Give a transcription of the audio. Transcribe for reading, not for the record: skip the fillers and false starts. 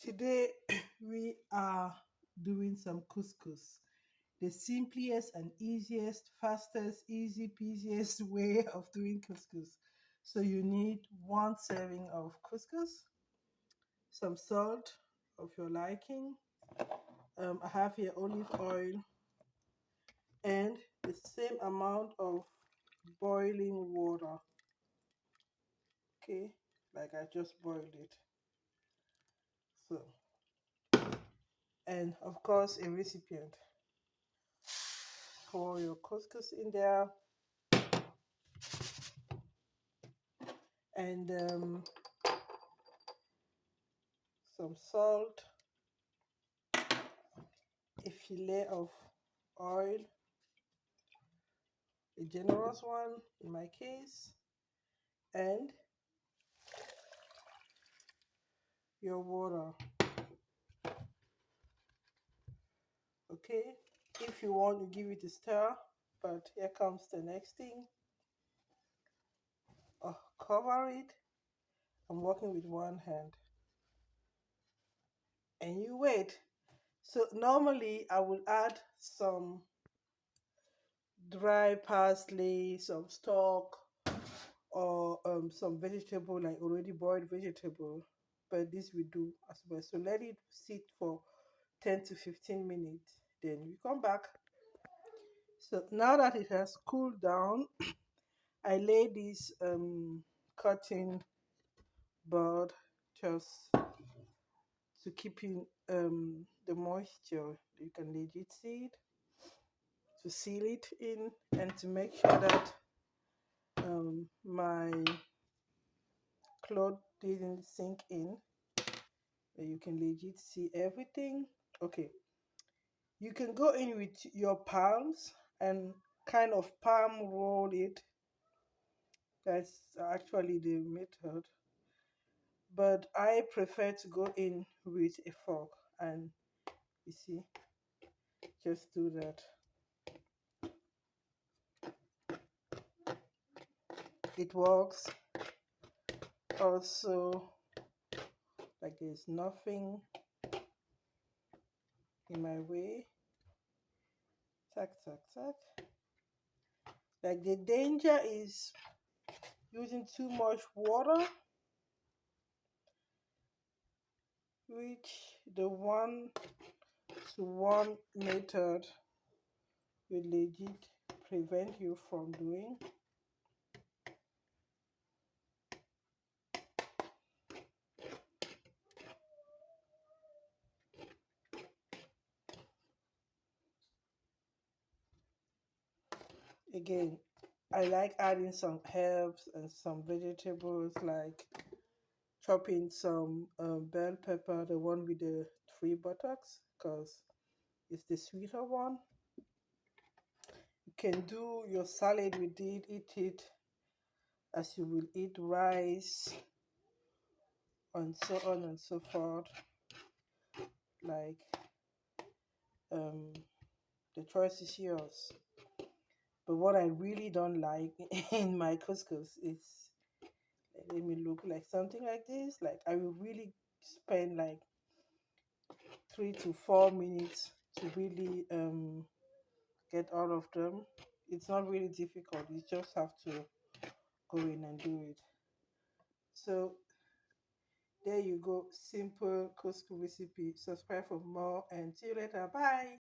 Today we are doing some couscous, the simplest and easiest, fastest, easy peasiest way of doing couscous. So you need 1 serving of couscous, some salt of your liking. I have here olive oil and the same amount of boiling water. Okay, like I just boiled it. So, and of course, a recipient. Pour your couscous in there and some salt, a fillet of oil, a generous one in my case, and your water. Okay, if you want, you give it a stir, but here comes the next thing. Cover it. I'm working with one hand, and you wait. So normally I will add some dry parsley, some stock, or some vegetable, like already boiled vegetable, but this we do as well. So let it sit for 10 to 15 minutes, then we come back. So now that it has cooled down, I lay this cotton bud just to keep in the moisture. You can legit see it, to seal it in, and to make sure that my cloth didn't sink in. You can legit see everything. Okay, you can go in with your palms and kind of palm roll it. That's actually the method, but I prefer to go in with a fork, and you see, just do that. It works also, like there's nothing in my way. Tack, tack, tack. Like the danger is using too much water, which the 1-to-1 method will legit prevent you from doing. Again, I like adding some herbs and some vegetables, like chopping some bell pepper, the one with the 3 buttocks, because it's the sweeter one. You can do your salad with it, eat it as you will eat rice, and so on and so forth. Like the choice is yours. But what I really don't like in my couscous is, let me look, like something like this. Like I will really spend like 3 to 4 minutes to really get all of them. It's not really difficult. You just have to go in and do it. So there you go, simple couscous recipe. Subscribe for more and see you later. Bye.